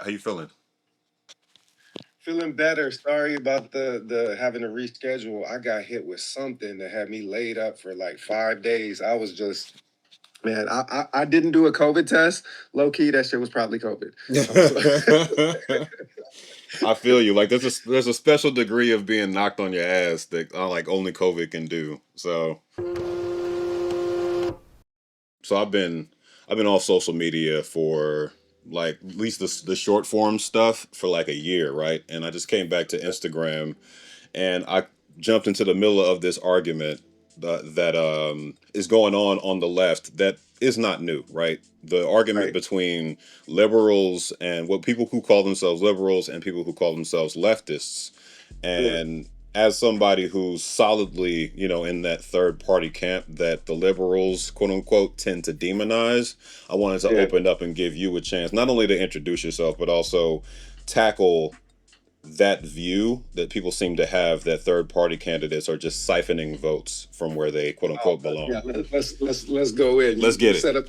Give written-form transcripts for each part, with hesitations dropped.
How you feeling? Feeling better. Sorry about the having to reschedule. I got hit with something that had me laid up for like 5 days. I was just man, I didn't do a COVID test. Low key, that shit was probably COVID. So I feel you. Like there's a special degree of being knocked on your ass that like only COVID can do. So I've been off social media for like at least the short form stuff for like a year, right? And I just came back to Instagram and I jumped into the middle of this argument that is going on the left that is not new, right? The argument right. between liberals and what people who call themselves liberals and people who call themselves leftists, Yeah. and as somebody who's solidly, in that third party camp that the liberals, quote unquote, tend to demonize, I wanted to Yeah. open up and give you a chance not only to introduce yourself, but also tackle that view that people seem to have that third party candidates are just siphoning votes from where they quote Oh, unquote yeah. belong. Let's go in. Let's You get it. set up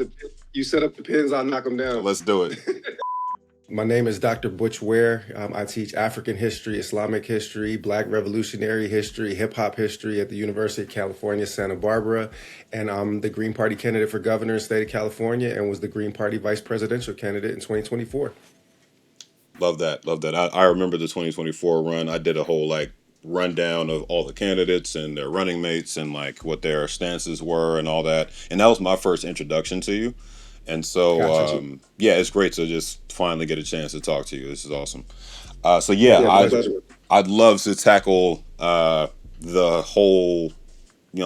the pins. I'll knock them down. Let's do it. My name is Dr. Butch Ware. I teach African history, Islamic history, Black Revolutionary history, hip hop history at the University of California, Santa Barbara. And I'm the Green Party candidate for governor in the state of California and was the Green Party vice presidential candidate in 2024. Love that. Love that. I remember the 2024 run. I did a whole like rundown of all the candidates and their running mates and like what their stances were and all that. And that was my first introduction to you. And so, Gotcha. yeah, it's great to just finally get a chance to talk to you. This is awesome. So yeah, Yeah, my pleasure. I'd love to tackle the whole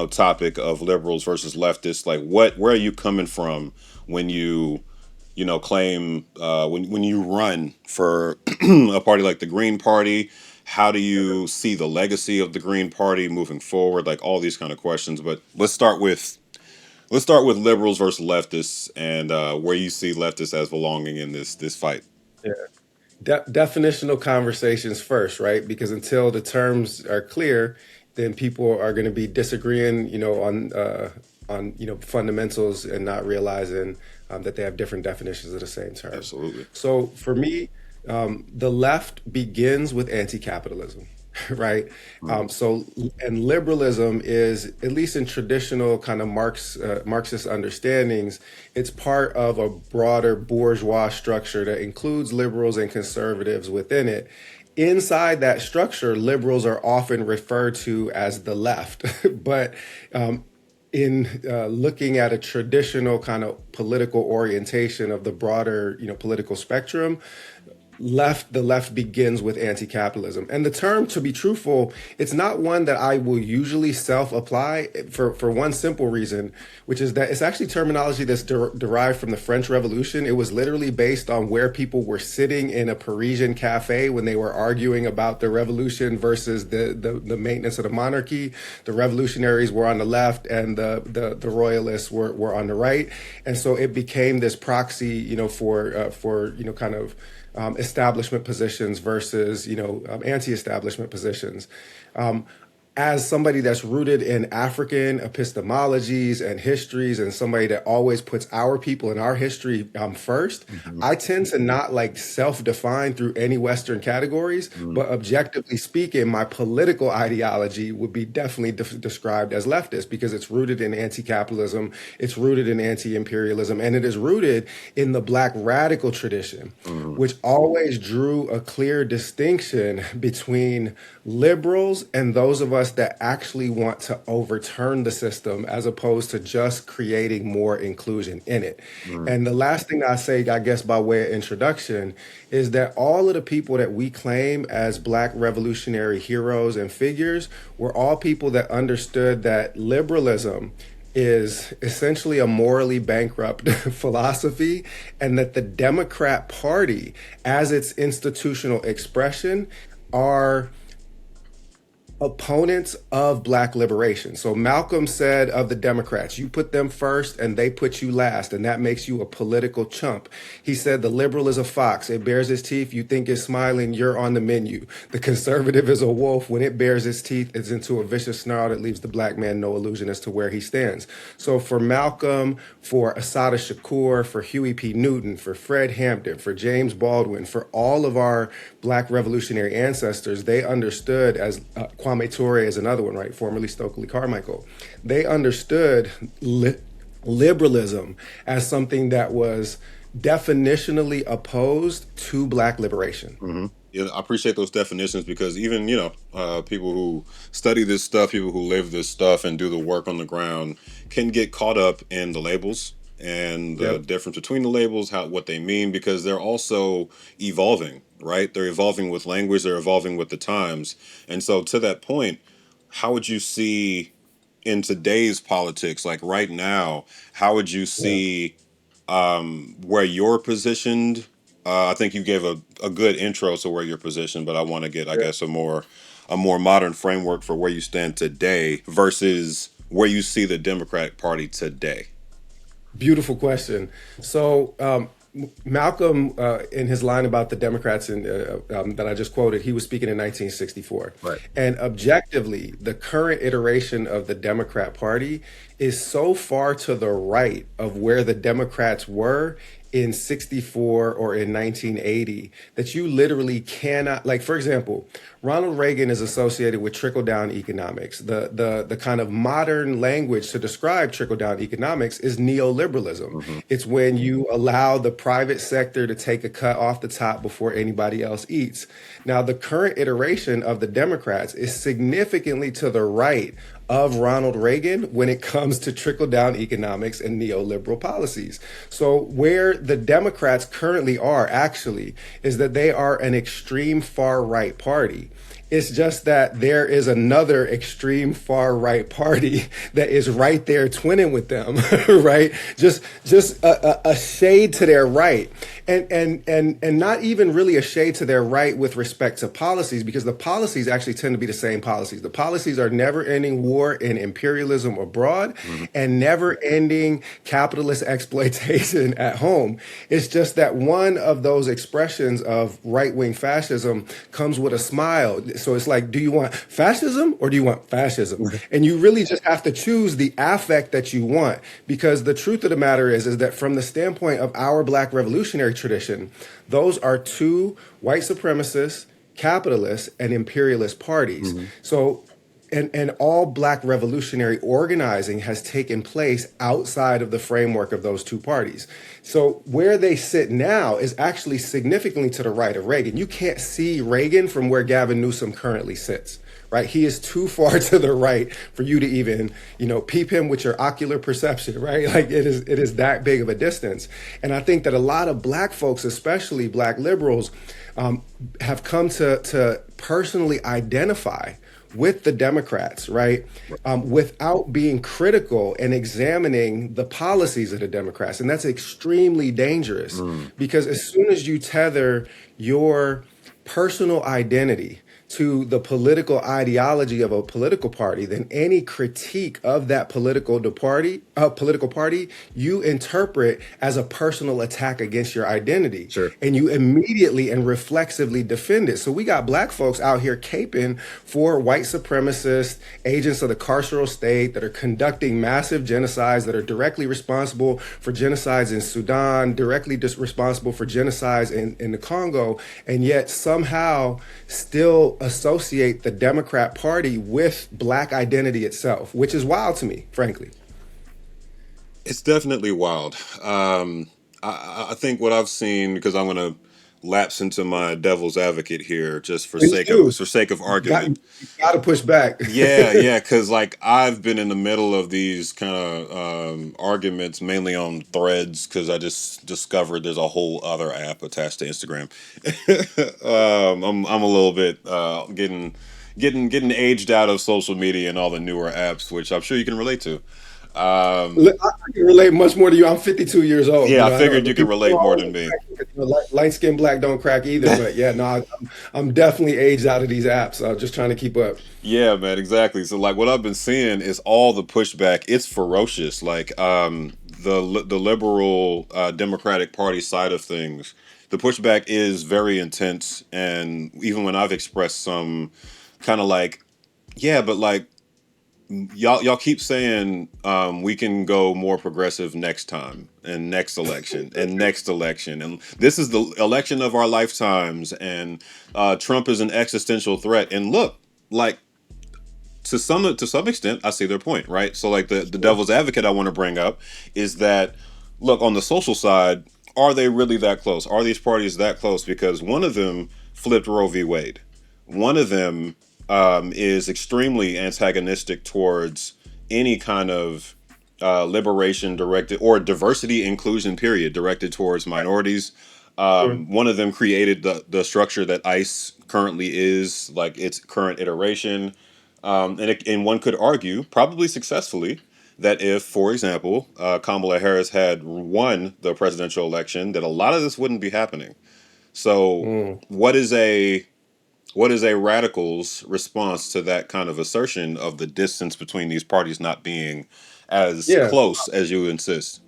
topic of liberals versus leftists. Like, where are you coming from when you claim when you run for a party like the Green Party? How do you see the legacy of the Green Party moving forward? Like all these kind of questions. But let's start with liberals versus leftists and where you see leftists as belonging in this fight. Yeah. Definitional conversations first, right? Because until the terms are clear, then people are going to be disagreeing, on fundamentals and not realizing that they have different definitions of the same term. Absolutely. So for me, the left begins with anti-capitalism, right? Mhm. And liberalism is, at least in traditional kind of Marxist understandings, it's part of a broader bourgeois structure that includes liberals and conservatives within it. Inside that structure, liberals are often referred to as the left, but in looking at a traditional kind of political orientation of the broader, political spectrum, the left begins with anti-capitalism, and the term, to be truthful, it's not one that I will usually self-apply for one simple reason, which is that it's actually terminology that's derived from the French Revolution. It was literally based on where people were sitting in a Parisian cafe when they were arguing about the revolution versus the maintenance of the monarchy. The revolutionaries were on the left and the royalists were on the right, and so it became this proxy, for kind of establishment positions versus anti-establishment positions. As somebody that's rooted in African epistemologies and histories, and somebody that always puts our people and our history first, Mhm. I tend to not like self-define through any Western categories, Mhm. but objectively speaking, my political ideology would be definitely described as leftist because it's rooted in anti-capitalism, it's rooted in anti-imperialism, and it is rooted in the Black radical tradition, Mhm. which always drew a clear distinction between liberals and those of us that actually want to overturn the system as opposed to just creating more inclusion in it. Mhm. And the last thing I say, I guess, by way of introduction, is that all of the people that we claim as Black revolutionary heroes and figures were all people that understood that liberalism is essentially a morally bankrupt philosophy, and that the Democrat Party, as its institutional expression, are opponents of black liberation. So Malcolm said of the Democrats, you put them first and they put you last, and that makes you a political chump. He said the liberal is a fox. It bares its teeth. You think it's smiling, you're on the menu. The conservative is a wolf. When it bares its teeth, it's into a vicious snarl that leaves the black man no illusion as to where he stands. So for Malcolm, for Assata Shakur, for Huey P. Newton, for Fred Hampton, for James Baldwin, for all of our black revolutionary ancestors, they understood, as Kwame Ture is another one, right? Formerly Stokely Carmichael. They understood liberalism as something that was definitionally opposed to black liberation. Yeah, I appreciate those definitions because even people who study this stuff, people who live this stuff and do the work on the ground can get caught up in the labels and the Yep. difference between the labels, how what they mean, because they're also evolving, right? They're evolving with language, they're evolving with the times, and so to that point, how would you see in today's politics, like right now, how would you Yeah. see where you're positioned? I think you gave a good intro to where you're positioned, but I want to get, I Yeah. guess, a more modern framework for where you stand today versus where you see the Democratic Party today. Beautiful question. So, Malcolm, in his line about the Democrats that I just quoted, he was speaking in 1964. Right. And objectively, the current iteration of the Democrat Party is so far to the right of where the Democrats were in 64 or in 1980 that you literally cannot, like, for example, Ronald Reagan is associated with trickle down economics. The kind of modern language to describe trickle down economics is neoliberalism. Hmm. It's when you allow the private sector to take a cut off the top before anybody else eats. Now, the current iteration of the Democrats is significantly to the right of Ronald Reagan when it comes to trickle down economics and neoliberal policies. So, where the Democrats currently are actually is that they are an extreme far right party. It's just that there is another extreme far right party that is right there twinning with them, right? Just a shade to their right, and not even really a shade to their right with respect to policies, because the policies actually tend to be the same policies. The policies are never-ending war and imperialism abroad, Hmm. and never-ending capitalist exploitation at home. It's just that one of those expressions of right-wing fascism comes with a smile. So it's like, do you want fascism or do you want fascism? And you really just have to choose the affect that you want, because the truth of the matter is that from the standpoint of our black revolutionary tradition, those are two white supremacist, capitalist, and imperialist parties. Hmm. So and all black revolutionary organizing has taken place outside of the framework of those two parties. So where they sit now is actually significantly to the right of Reagan. You can't see Reagan from where Gavin Newsom currently sits. Right, he is too far to the right for you to even, peep him with your ocular perception. Right, like it is that big of a distance. And I think that a lot of black folks, especially black liberals, have come to personally identify with the Democrats, right? Without being critical and examining the policies of the Democrats. And that's extremely dangerous, Mm. because as soon as you tether your personal identity to the political ideology of a political party, then any critique of that political party, you interpret as a personal attack against your identity, Sure. and you immediately and reflexively defend it. So we got black folks out here caping for white supremacist agents of the carceral state that are conducting massive genocides, that are directly responsible for genocides in Sudan, directly responsible for genocides in the Congo, and yet somehow still associate the Democrat Party with black identity itself, which is wild to me, frankly. It's definitely wild. I think what I've seen, because I'm going to lapse into my devil's advocate here, just for Please sake of do. for sake of You argument. got to push back. Yeah, yeah, because like I've been in the middle of these kind of arguments, mainly on Threads, because I just discovered there's a whole other app attached to Instagram. I'm a little bit getting aged out of social media and all the newer apps, which I'm sure you can relate to. Um, I can relate much more to you. I'm 52 years old. yeah, I I know figured the you could people relate don't more always than me. crack, light skinned black don't crack either. But yeah, no, I'm definitely aged out of these apps. Just trying to keep up. Yeah, man, exactly. So like what I've been seeing is all the pushback. It's ferocious. Like the liberal Democratic Party side of things, the pushback is very intense. And even when I've expressed some kind of like, yeah, but like y'all keep saying we can go more progressive next time and next election and next election and this is the election of our lifetimes and Trump is an existential threat. And look, like to some extent, I see their point, right? So like the Sure. devil's advocate I want to bring up is that look on the social side, are they really that close? Are these parties that close? Because one of them flipped Roe v. Wade. One of them is extremely antagonistic towards any kind of liberation directed or diversity inclusion period directed towards minorities. Sure. One of them created the structure that ICE currently is, like its current iteration. And one could argue, probably successfully, that if, for example, Kamala Harris had won the presidential election, that a lot of this wouldn't be happening. So, Mm. what is a radical's response to that kind of assertion of the distance between these parties not being as Yeah. close as you insist?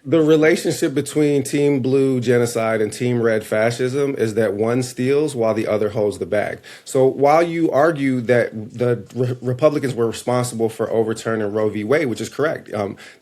The relationship between Team Blue genocide and Team Red fascism is that one steals while the other holds the bag. So while you argue that the Republicans were responsible for overturning Roe v. Wade, which is correct,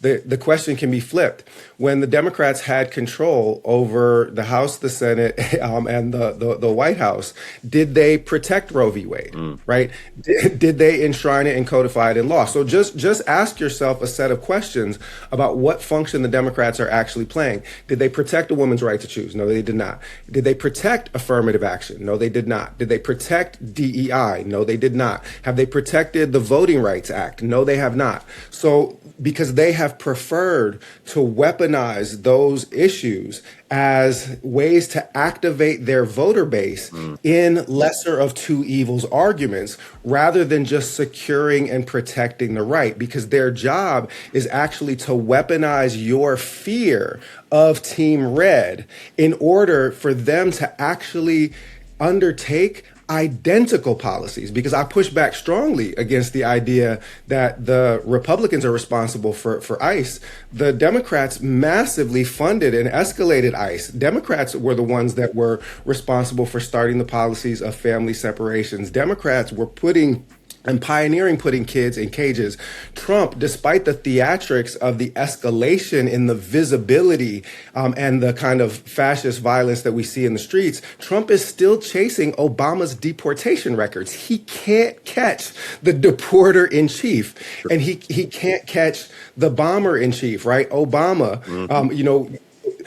the question can be flipped. When the Democrats had control over the House, the Senate, and the White House, did they protect Roe v. Wade? Mm. Right? Did they enshrine it and codify it in law? So just ask yourself a set of questions about what function the Democrats are actually playing. Did they protect a woman's right to choose? No, they did not. Did they protect affirmative action? No, they did not. Did they protect DEI? No, they did not. Have they protected the Voting Rights Act? No, they have not. So because they have preferred to weaponize those issues as ways to activate their voter base Mm. in lesser of two evils arguments rather than just securing and protecting the right, because their job is actually to weaponize your fear of Team Red in order for them to actually undertake identical policies. Because I push back strongly against the idea that the Republicans are responsible for ICE. The Democrats massively funded and escalated ICE. Democrats were the ones that were responsible for starting the policies of family separations. Democrats were putting and pioneering putting kids in cages. Trump, despite the theatrics of the escalation in the visibility and the kind of fascist violence that we see in the streets, Trump is still chasing Obama's deportation records. He can't catch the deporter in chief, and he can't catch the bomber in chief, right? Obama, Hmm.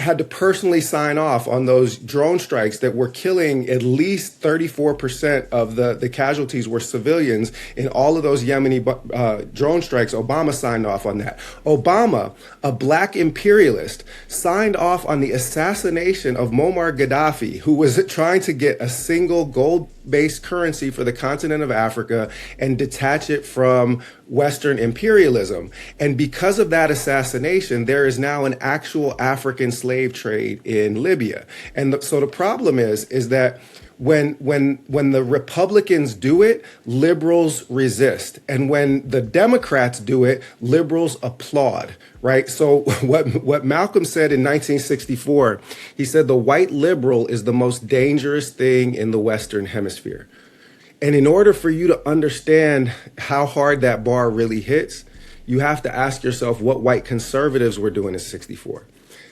had to personally sign off on those drone strikes that were killing at least 34% of the casualties were civilians in all of those Yemeni drone strikes. Obama signed off on that. Obama, a black imperialist, signed off on the assassination of Muammar Gaddafi, who was trying to get a single gold-based currency for the continent of Africa and detach it from Western imperialism. And because of that assassination, there is now an actual African slave trade in Libya. And so the problem is that when the Republicans do it, liberals resist. And when the Democrats do it, liberals applaud. Right. So what Malcolm said in 1964, he said the white liberal is the most dangerous thing in the Western Hemisphere. And in order for you to understand how hard that bar really hits, you have to ask yourself what white conservatives were doing in 64.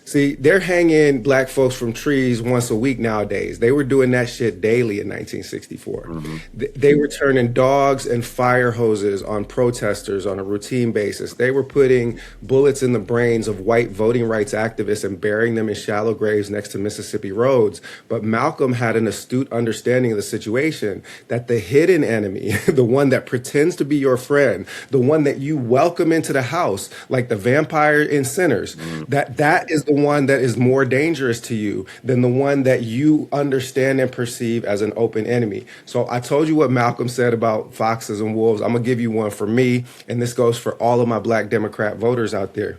See, they're hanging black folks from trees once a week nowadays. They were doing that shit daily in 1964. Hmm. They were turning dogs and fire hoses on protesters on a routine basis. They were putting bullets in the brains of white voting rights activists and burying them in shallow graves next to Mississippi roads. But Malcolm had an astute understanding of the situation, that the hidden enemy, the one that pretends to be your friend, the one that you welcome into the house, like the vampire in Sinners, that is the the one that is more dangerous to you than the one that you understand and perceive as an open enemy. So I told you what Malcolm said about foxes and wolves. I'm going to give you one for me, and this goes for all of my black Democrat voters out there.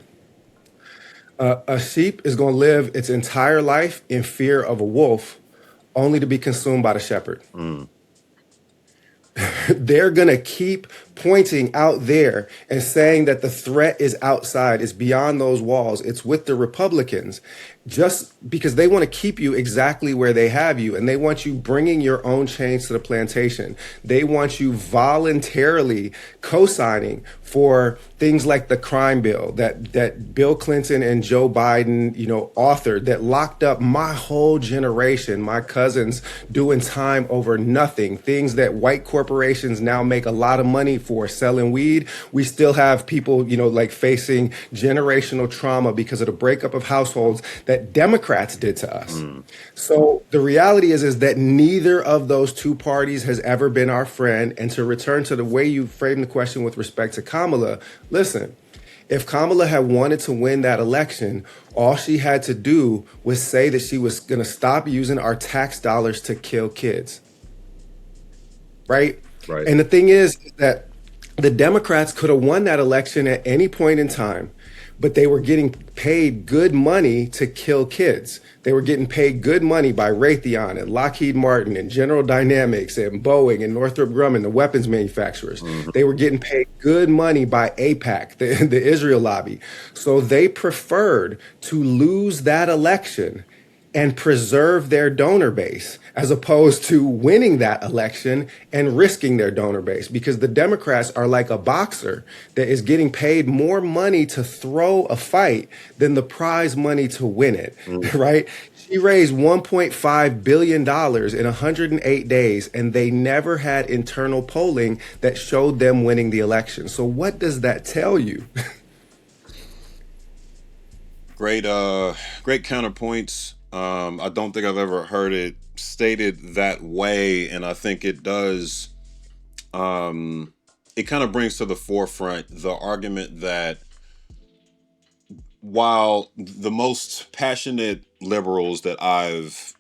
A sheep is going to live its entire life in fear of a wolf, only to be consumed by the shepherd. Mm. They're going to keep pointing out there and saying that the threat is outside, it's beyond those walls, it's with the Republicans, just because they want to keep you exactly where they have you. And they want you bringing your own change to the plantation. They want you voluntarily co-signing for things like the crime bill that Bill Clinton and Joe Biden, authored, that locked up my whole generation, my cousins, doing time over nothing. Things that white corporations now make a lot of money for, selling weed. We still have people, like facing generational trauma because of the breakup of households that Democrats did to us. Mm. So the reality is that neither of those two parties has ever been our friend. And to return to the way you framed the question with respect to Kamala, listen, if Kamala had wanted to win that election, all she had to do was say that she was going to stop using our tax dollars to kill kids. Right? Right. And the thing is that the Democrats could have won that election at any point in time, but they were getting paid good money to kill kids. They were getting paid good money by Raytheon and Lockheed Martin and General Dynamics and Boeing and Northrop Grumman, the weapons manufacturers. Mm-hmm. They were getting paid good money by AIPAC, the Israel lobby. So they preferred to lose that election and preserve their donor base, as opposed to winning that election and risking their donor base, because the Democrats are like a boxer that is getting paid more money to throw a fight than the prize money to win it, right? She raised $1.5 billion in 108 days, and they never had internal polling that showed them winning the election. So what does that tell you? Great counterpoints. I don't think I've ever heard it stated that way, and I think it does. It kind of brings to the forefront the argument that while the most passionate liberals that I've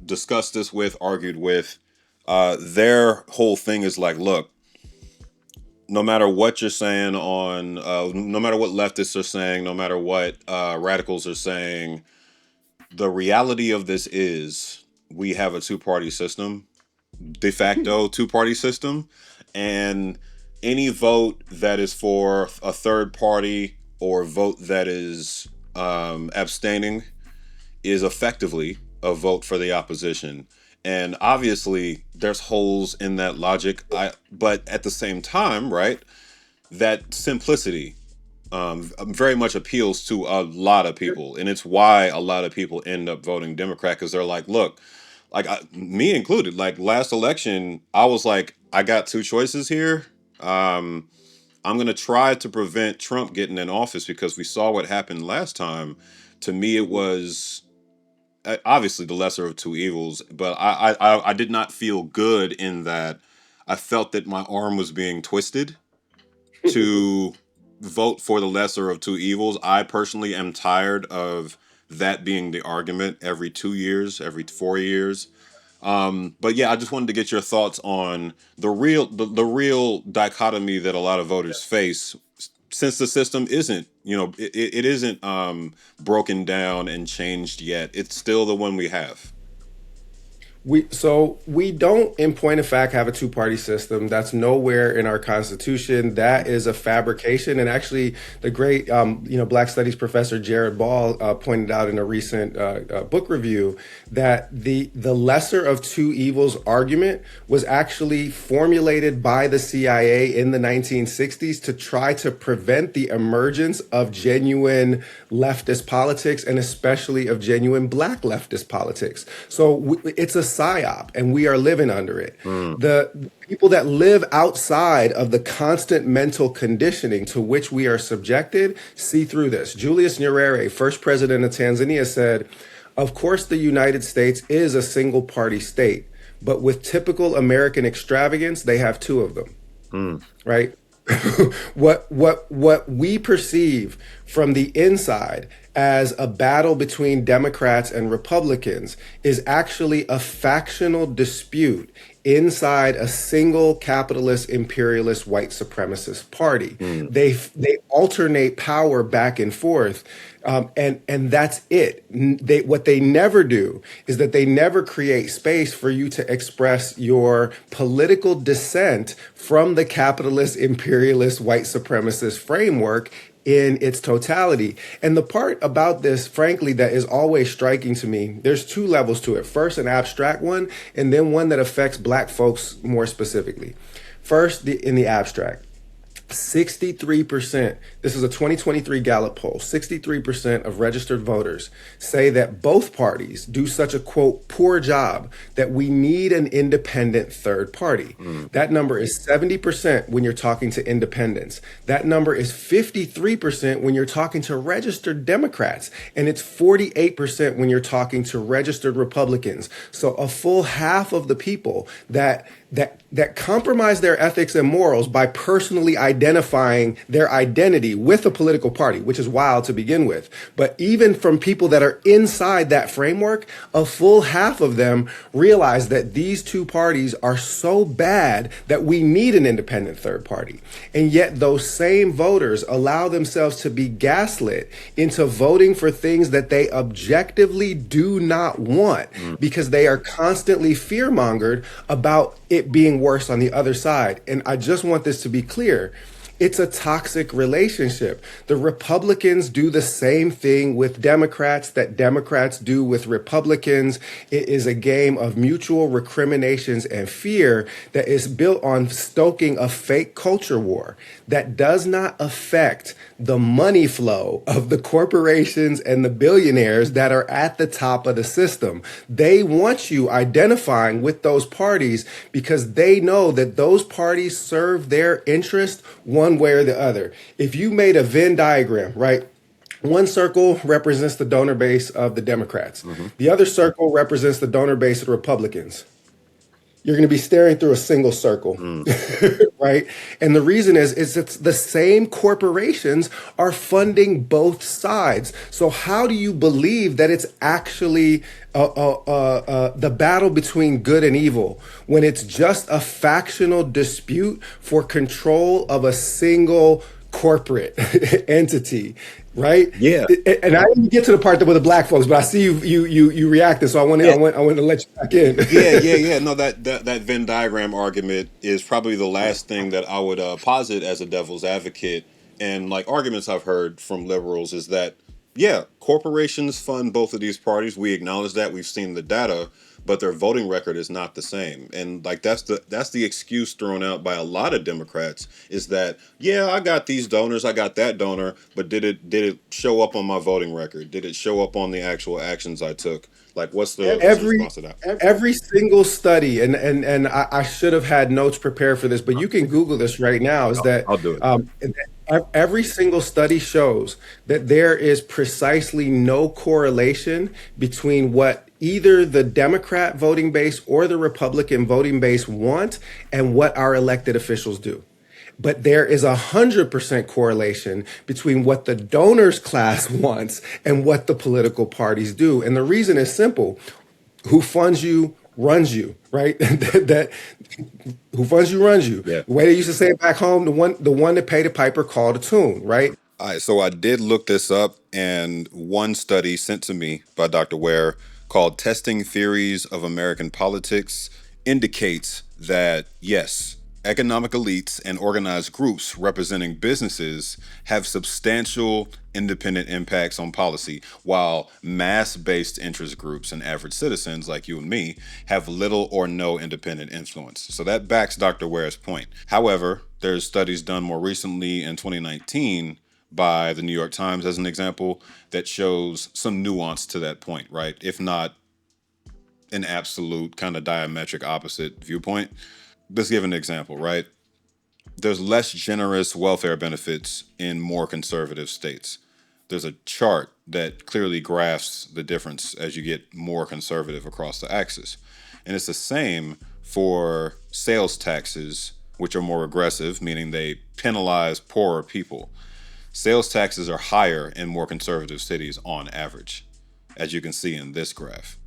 discussed this with, argued with, their whole thing is like, look, no matter what you're saying on, no matter what leftists are saying, no matter what radicals are saying, the reality of this is we have a two-party system, de facto two-party system, and any vote that is for a third party or vote that is abstaining is effectively a vote for the opposition. And obviously there's holes in that logic, but at the same time, right, that simplicity very much appeals to a lot of people, and it's why a lot of people end up voting Democrat, because they're like, look, like me included, like last election, I was like, I got two choices here. I'm gonna try to prevent Trump getting in office because we saw what happened last time. To me, it was obviously the lesser of two evils, but I did not feel good in that. I felt that my arm was being twisted to vote for the lesser of two evils. I personally am tired of that being the argument every 2 years, every 4 years. But yeah, I just wanted to get your thoughts on the real dichotomy that a lot of voters face, since the system isn't, it isn't broken down and changed yet. It's still the one we have. We don't, in point of fact, have a two-party system. That's nowhere in our Constitution. That is a fabrication. And actually, the great, Black Studies professor Jared Ball pointed out in a recent book review that the lesser of two evils argument was actually formulated by the CIA in the 1960s to try to prevent the emergence of genuine leftist politics, and especially of genuine Black leftist politics. So it's a psyop, and we are living under it. The people that live outside of the constant mental conditioning to which we are subjected see through this. Julius Nyerere, first president of Tanzania, said, "Of course, the United States is a single party state, but with typical American extravagance, they have two of them." Right? What we perceive from the inside as a battle between Democrats and Republicans is actually a factional dispute inside a single capitalist imperialist white supremacist party. Mm. They alternate power back and forth, and that's it. What they never do is that they never create space for you to express your political dissent from the capitalist imperialist white supremacist framework in its totality. And the part about this, frankly, that is always striking to me, there's two levels to it. First, an abstract one, and then one that affects Black folks more specifically. First, in the abstract. 63%, this is a 2023 Gallup poll, 63% of registered voters say that both parties do such a, quote, poor job that we need an independent third party. That number is 70% when you're talking to independents. That number is 53% when you're talking to registered Democrats. And it's 48% when you're talking to registered Republicans. So a full half of the people that compromise their ethics and morals by personally identifying their identity with a political party, which is wild to begin with. But even from people that are inside that framework, a full half of them realize that these two parties are so bad that we need an independent third party. And yet those same voters allow themselves to be gaslit into voting for things that they objectively do not want because they are constantly fear-mongered about it being worse on the other side. And I just want this to be clear. It's a toxic relationship. The Republicans do the same thing with Democrats that Democrats do with Republicans. It is a game of mutual recriminations and fear that is built on stoking a fake culture war that does not affect the money flow of the corporations and the billionaires that are at the top of the system. They want you identifying with those parties because they know that those parties serve their interest one way or the other. If you made a Venn diagram, right? One circle represents the donor base of the Democrats. The other circle represents the donor base of the Republicans. You're going to be staring through a single circle, right? And the reason is it's the same corporations are funding both sides. So how do you believe that it's actually the battle between good and evil when it's just a factional dispute for control of a single corporate entity? Right? Yeah. And I didn't get to the part that with the Black folks, but I see you reacted, so I want to let you back in. Yeah. No, that Venn diagram argument is probably the last thing that I would posit as a devil's advocate. And like arguments I've heard from liberals is that, yeah, corporations fund both of these parties. We acknowledge that. We've seen the data, but their voting record is not the same. And like that's the excuse thrown out by a lot of Democrats is that, yeah, I got these donors, I got that donor, but did it show up on my voting record? Did it show up on the actual actions I took? Like what's the response to that? Every single study, and I should have had notes prepared for this, but you can Google this right now, is that I'll do it. Every single study shows that there is precisely no correlation between what either the Democrat voting base or the Republican voting base want and what our elected officials do. But there is 100% correlation between what the donors class wants and what the political parties do. And the reason is simple. Who funds you runs you, right? that who funds you runs you. Yeah. The way they used to say it back home, the one that paid the piper called a tune, right? All right, so I did look this up, and one study sent to me by Dr. Ware called Testing Theories of American Politics indicates that, yes, economic elites and organized groups representing businesses have substantial independent impacts on policy, while mass-based interest groups and average citizens like you and me have little or no independent influence. So that backs Dr. Ware's point. However, there's studies done more recently in 2019 by the New York Times as an example that shows some nuance to that point, right? If not an absolute kind of diametric opposite viewpoint. Let's give an example, right? There's less generous welfare benefits in more conservative states. There's a chart that clearly graphs the difference as you get more conservative across the axis. And it's the same for sales taxes, which are more aggressive, meaning they penalize poorer people. Sales taxes are higher in more conservative cities on average, as you can see in this graph.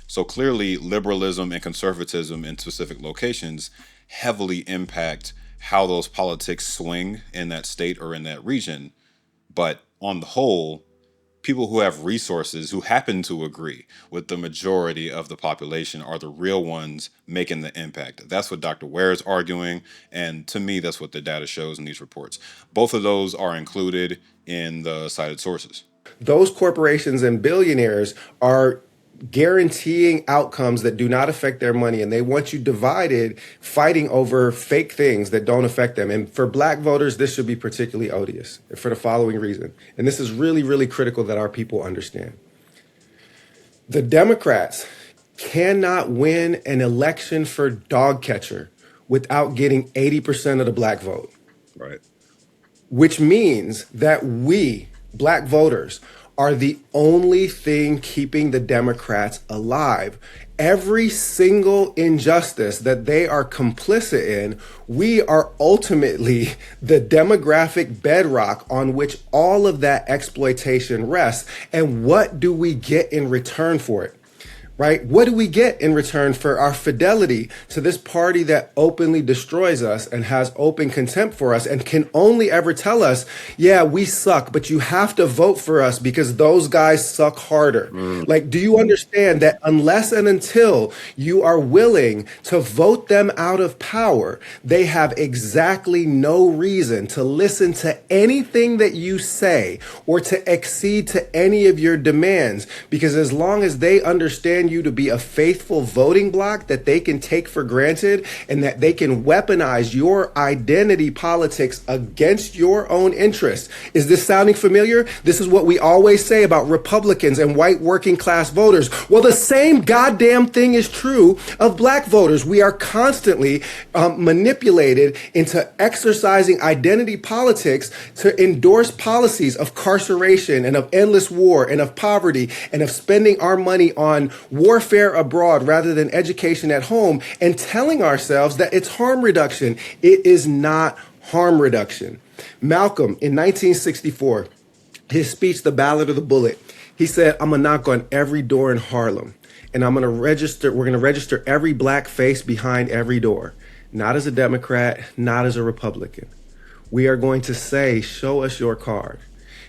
So clearly, liberalism and conservatism in specific locations heavily impact how those politics swing in that state or in that region. But on the whole, people who have resources who happen to agree with the majority of the population are the real ones making the impact. That's what Dr. Ware is arguing, and to me, that's what the data shows in these reports. Both of those are included in the cited sources. Those corporations and billionaires are guaranteeing outcomes that do not affect their money, and they want you divided fighting over fake things that don't affect them. And for black voters, this should be particularly odious for the following reason, and this is really, really critical that our people understand. The Democrats cannot win an election for dog catcher without getting 80% of the black vote, Right. which means that we, black voters, are the only thing keeping the Democrats alive. Every single injustice that they are complicit in, we are ultimately the demographic bedrock on which all of that exploitation rests. And what do we get in return for it? Right? What do we get in return for our fidelity to this party that openly destroys us and has open contempt for us and can only ever tell us, yeah, we suck, but you have to vote for us because those guys suck harder. Like, do you understand that unless and until you are willing to vote them out of power, they have exactly no reason to listen to anything that you say or to accede to any of your demands? Because as long as they understand you to be a faithful voting bloc that they can take for granted and that they can weaponize your identity politics against your own interests. Is this sounding familiar? This is what we always say about Republicans and white working class voters. Well, the same goddamn thing is true of black voters. We are constantly manipulated into exercising identity politics to endorse policies of carceration and of endless war and of poverty and of spending our money on warfare abroad rather than education at home, and telling ourselves that it's harm reduction. It is not harm reduction. Malcolm, in 1964, his speech, The Ballad of the Bullet, he said, I'm gonna knock on every door in Harlem, and we're gonna register every black face behind every door. Not as a Democrat, not as a Republican. We are going to say, show us your card.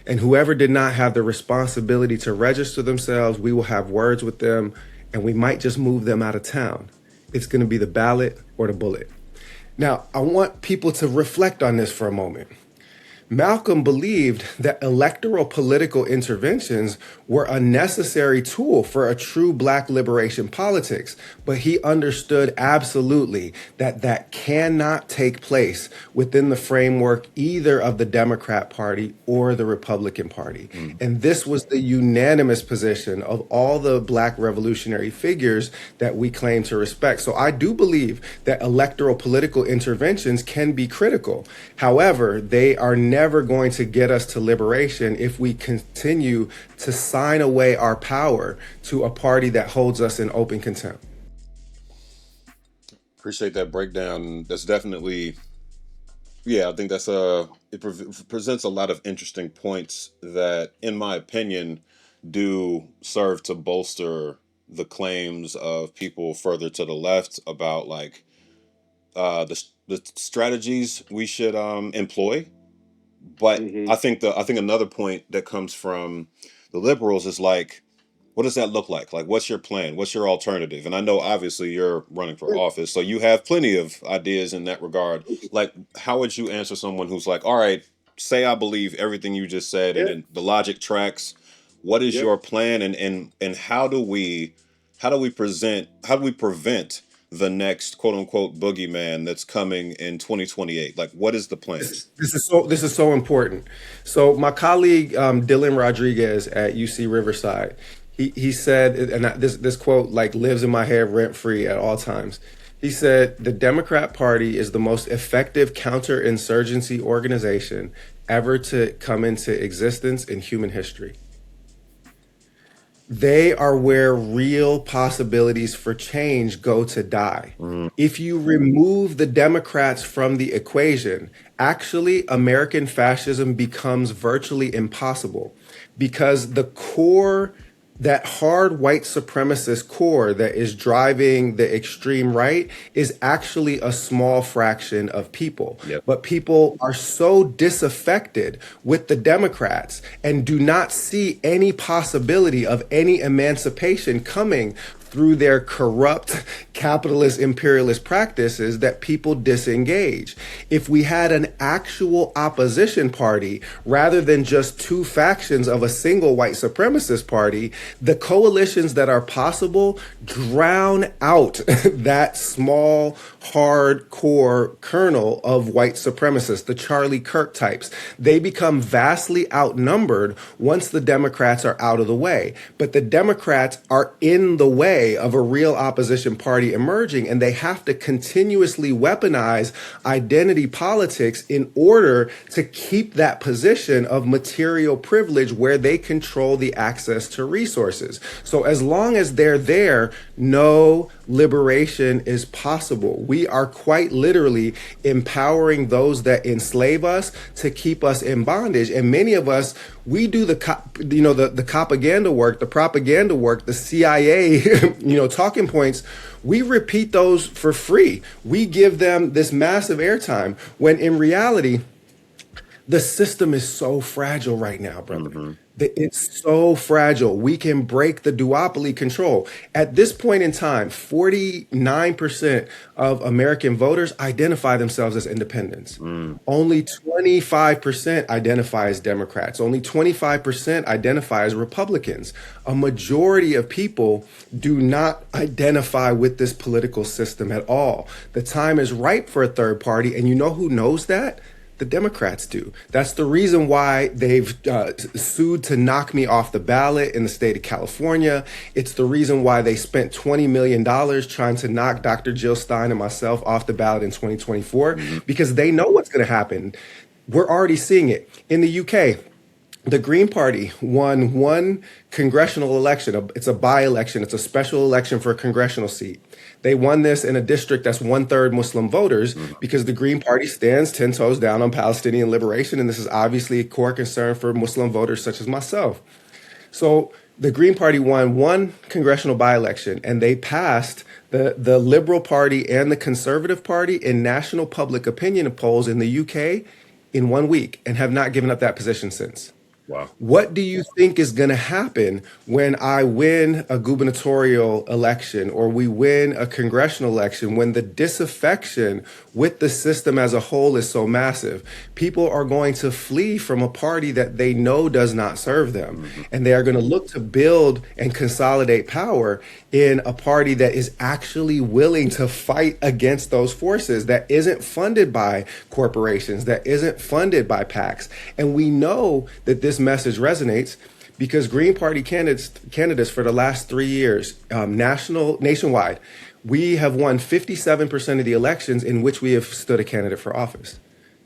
And whoever did not have the responsibility to register themselves, we will have words with them, and we might just move them out of town. It's going to be the ballot or the bullet. Now, I want people to reflect on this for a moment. Malcolm believed that electoral political interventions were a necessary tool for a true black liberation politics, but he understood absolutely that that cannot take place within the framework either of the Democrat Party or the Republican Party. And this was the unanimous position of all the black revolutionary figures that we claim to respect. So I do believe that electoral political interventions can be critical. However, they are never going to get us to liberation if we continue to sign away our power to a party that holds us in open contempt. Appreciate that breakdown. That's definitely, I think presents a lot of interesting points that, in my opinion, do serve to bolster the claims of people further to the left about like the strategies we should employ. But I think another point that comes from the liberals is like, what does that look like? Like, what's your plan? What's your alternative? And I know obviously you're running for office, so you have plenty of ideas in that regard. Like, how would you answer someone who's like, all right, say I believe everything you just said and the logic tracks. What is your plan, and how do we prevent the next quote unquote boogeyman that's coming in 2028? Like, what is the plan? This is so important. So my colleague Dylan Rodriguez at UC Riverside, he said, and this quote like lives in my head rent free at all times. He said, the Democrat Party is the most effective counterinsurgency organization ever to come into existence in human history. They are where real possibilities for change go to die. Mm, If you remove the Democrats from the equation, actually, American fascism becomes virtually impossible because the core, that hard white supremacist core that is driving the extreme right, is actually a small fraction of people. yep. But people are so disaffected with the Democrats and do not see any possibility of any emancipation coming through their corrupt capitalist imperialist practices that people disengage. If we had an actual opposition party rather than just two factions of a single white supremacist party, the coalitions that are possible drown out that small, hardcore kernel of white supremacists, the Charlie Kirk types. They become vastly outnumbered once the Democrats are out of the way. But the Democrats are in the way of a real opposition party emerging, and they have to continuously weaponize identity politics in order to keep that position of material privilege where they control the access to resources. So as long as they're there, no liberation is possible. We are quite literally empowering those that enslave us to keep us in bondage. And many of us, we do the propaganda work, the CIA, talking points. We repeat those for free. We give them this massive airtime when in reality, the system is so fragile right now, brother. Hmm. It's so fragile. We can break the duopoly control. At this point in time, 49% of American voters identify themselves as independents. Mm, Only 25% identify as Democrats. Only 25% identify as Republicans. A majority of people do not identify with this political system at all. The time is ripe for a third party. And you know who knows that? The Democrats do. That's the reason why they've sued to knock me off the ballot in the state of California. It's the reason why they spent $20 million trying to knock Dr. Jill Stein and myself off the ballot in 2024, mhm, because they know what's going to happen. We're already seeing it. In the UK, the Green Party won one congressional election. It's a by-election. It's a special election for a congressional seat. They won this in a district that's one-third Muslim voters mhm, because the Green Party stands 10 toes down on Palestinian liberation. And this is obviously a core concern for Muslim voters such as myself. So the Green Party won one congressional by-election, and they passed the Liberal Party and the Conservative Party in national public opinion polls in the UK in 1 week and have not given up that position since. wow. What do you think is going to happen when I win a gubernatorial election or we win a congressional election when the disaffection with the system as a whole is so massive? People are going to flee from a party that they know does not serve them. Mhm, And they are going to look to build and consolidate power in a party that is actually willing to fight against those forces, that isn't funded by corporations, that isn't funded by PACs. And we know that this message resonates because Green Party candidates for the last 3 years, nationwide, we have won 57% of the elections in which we have stood a candidate for office.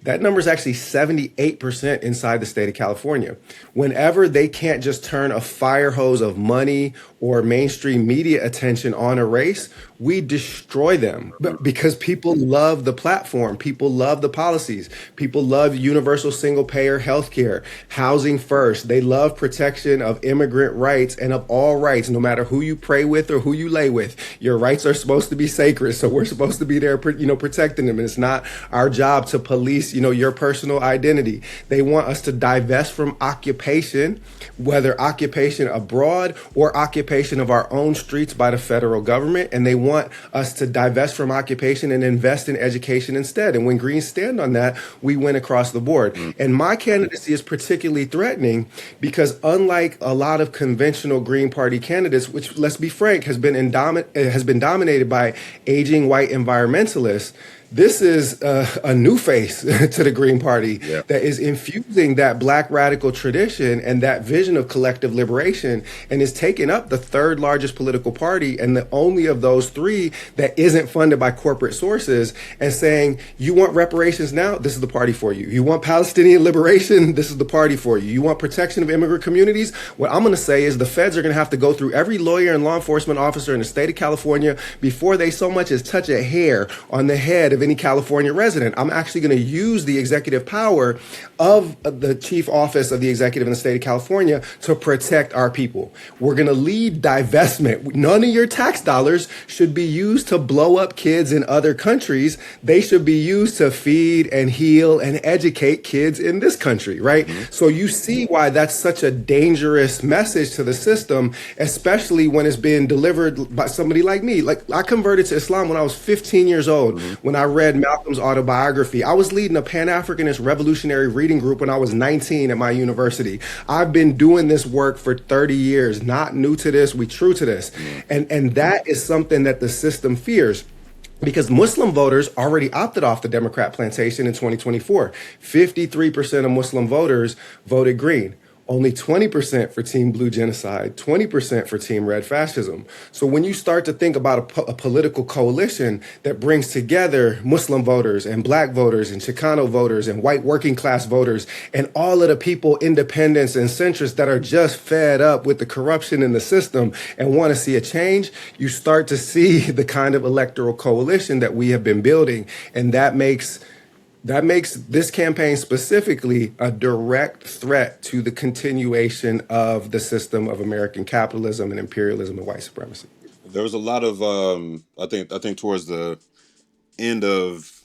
That number is actually 78% inside the state of California. Whenever they can't just turn a fire hose of money or mainstream media attention on a race, we destroy them. But because people love the platform, people love the policies, people love universal single payer healthcare, housing first. They love protection of immigrant rights and of all rights, no matter who you pray with or who you lay with. Your rights are supposed to be sacred, so we're supposed to be there, protecting them. And it's not our job to police, your personal identity. They want us to divest from occupation, whether occupation abroad or occupation of our own streets by the federal government. And they want us to divest from occupation and invest in education instead. And when Greens stand on that, we win across the board. mm, And my candidacy is particularly threatening because unlike a lot of conventional Green Party candidates, which let's be frank, has been dominated by aging white environmentalists, This is a new face to the Green Party Yeah. that is infusing that black radical tradition and that vision of collective liberation, and is taking up the third largest political party and the only of those three that isn't funded by corporate sources, and saying, you want reparations now? This is the party for you. You want Palestinian liberation? This is the party for you. You want protection of immigrant communities? What I'm going to say is the feds are going to have to go through every lawyer and law enforcement officer in the state of California before they so much as touch a hair on the head of any California resident. I'm actually going to use the executive power of the chief office of the executive in the state of California to protect our people. We're going to lead divestment. None of your tax dollars should be used to blow up kids in other countries. They should be used to feed and heal and educate kids in this country, right? Mm-hmm. So you see why that's such a dangerous message to the system, especially when it's being delivered by somebody like me. Like, I converted to Islam when I was 15 years old. Mm-hmm. When I read Malcolm's autobiography, I was leading a Pan-Africanist revolutionary reading group when I was 19 at my university. I've been doing this work for 30 years, not new to this, we true to this. Mm-hmm. And that is something that the system fears. Because Muslim voters already opted off the Democrat plantation in 2024. 53% of Muslim voters voted green. Only 20% for Team Blue genocide, 20% for Team Red fascism. So when you start to think about a political coalition that brings together Muslim voters and black voters and Chicano voters and white working class voters and all of the people, independents and centrists that are just fed up with the corruption in the system and want to see a change, you start to see the kind of electoral coalition that we have been building. And that makes this campaign specifically a direct threat to the continuation of the system of American capitalism and imperialism and white supremacy. There was a lot of I think towards the end of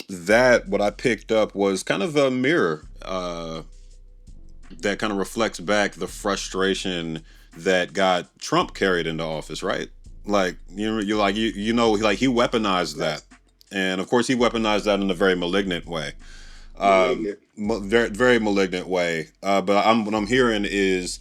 that, what I picked up was kind of a mirror that kind of reflects back the frustration that got Trump carried into office, right? Like he weaponized that. And of course, he weaponized that in a very malignant way, very, very malignant way. But what I'm hearing is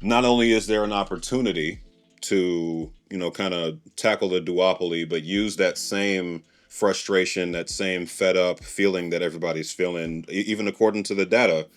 not only is there an opportunity to, kind of tackle the duopoly, but use that same frustration, that same fed up feeling that everybody's feeling, even according to the data,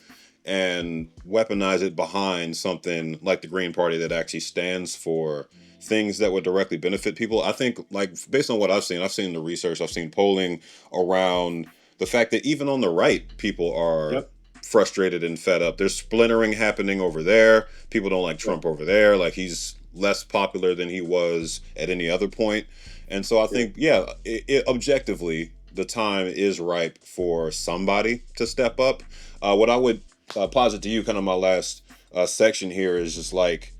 and weaponize it behind something like the Green Party that actually stands for things that would directly benefit people. I think, like, based on what I've seen the research, I've seen polling around the fact that even on the right, people are frustrated and fed up. There's splintering happening over there. People don't like Trump over there. Like, he's less popular than he was at any other point. And so I think, objectively, the time is ripe for somebody to step up. What I would posit to you, kind of my last section here, is just like,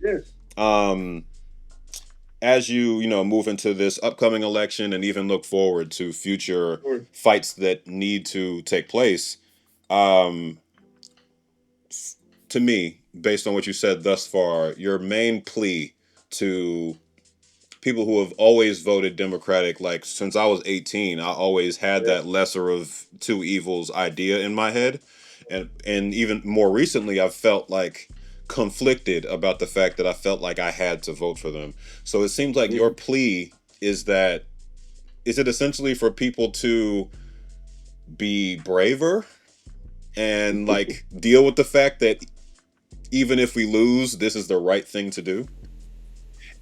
as you move into this upcoming election and even look forward to future fights that need to take place, to me, based on what you said thus far, your main plea to people who have always voted Democratic, like since I was 18, I always had that lesser of two evils idea in my head. And even more recently, I've felt like conflicted about the fact that I felt like I had to vote for them. So it seems like your plea is it essentially for people to be braver and like deal with the fact that even if we lose, this is the right thing to do?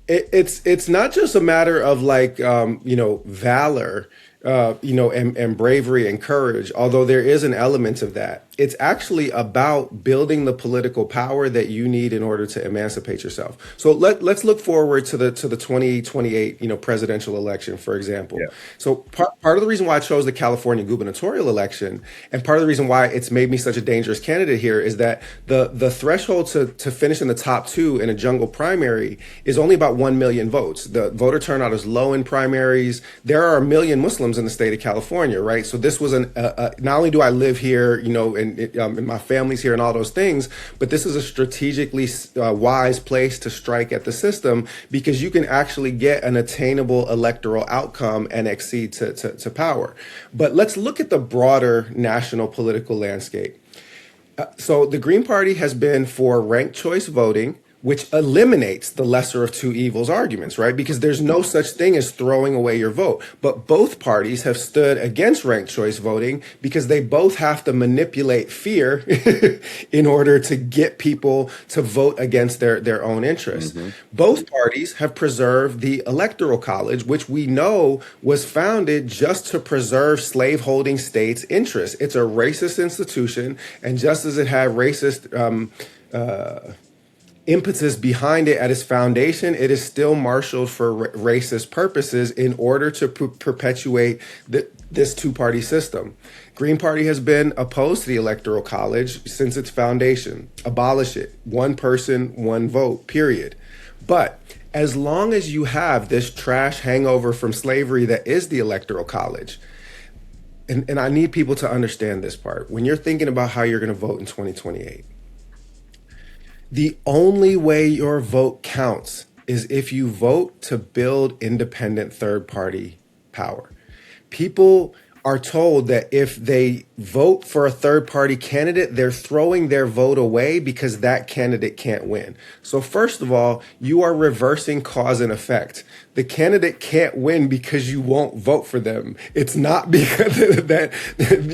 It's not just a matter of like valor, and bravery and courage, although there is an element of that. It's actually about building the political power that you need in order to emancipate yourself. So let's look forward to the 2028 presidential election, for example. Yeah. So part of the reason why I chose the California gubernatorial election, and part of the reason why it's made me such a dangerous candidate here, is that the threshold to finish in the top two in a jungle primary is only about 1 million votes. The voter turnout is low in primaries. There are 1 million Muslims in the state of California, right? So this was not only do I live here, and my family's here and all those things, but this is a strategically wise place to strike at the system, because you can actually get an attainable electoral outcome and accede to power. But let's look at the broader national political landscape. So the Green Party has been for ranked choice voting, which eliminates the lesser of two evils arguments, right? Because there's no such thing as throwing away your vote. But both parties have stood against ranked choice voting because they both have to manipulate fear in order to get people to vote against their own interests. Both parties have preserved the Electoral College, which we know was founded just to preserve slaveholding states' interests. It's a racist institution, and just as it had racist impetus behind it at its foundation, it is still marshaled for racist purposes in order to perpetuate this two-party system. Green Party has been opposed to the Electoral College since its foundation. Abolish it. One person, one vote, period. But as long as you have this trash hangover from slavery that is the Electoral College, and I need people to understand this part, when you're thinking about how you're going to vote in 2028, the only way your vote counts is if you vote to build independent third-party power. People are told that if they vote for a third-party candidate, they're throwing their vote away because that candidate can't win. So first of all, you are reversing cause and effect. The candidate can't win because you won't vote for them. It's not because that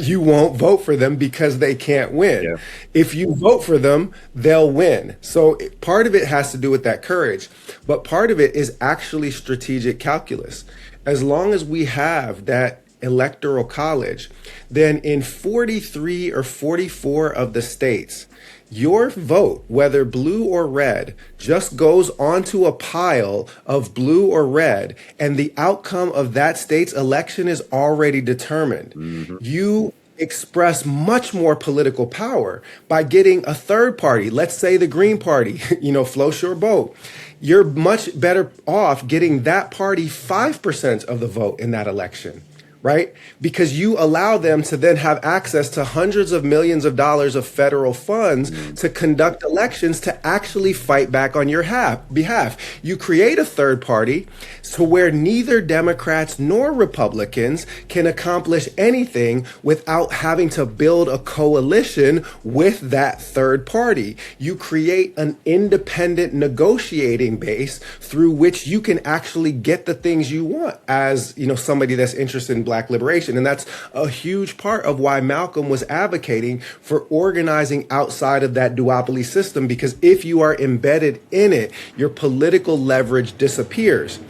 you won't vote for them because they can't win. Yeah. If you vote for them, they'll win. So part of it has to do with that courage, but part of it is actually strategic calculus. As long as we have that Electoral College, then in 43 or 44 of the states, your vote, whether blue or red, just goes onto a pile of blue or red, and the outcome of that state's election is already determined. You express much more political power by getting a third party, let's say the Green Party, float your boat. You're much better off getting that party 5% of the vote in that election. Right? Because you allow them to then have access to hundreds of millions of dollars of federal funds to conduct elections to actually fight back on your behalf. You create a third party to where neither Democrats nor Republicans can accomplish anything without having to build a coalition with that third party. You create an independent negotiating base through which you can actually get the things you want as, somebody that's interested in Black liberation. And that's a huge part of why Malcolm was advocating for organizing outside of that duopoly system, because if you are embedded in it, your political leverage disappears.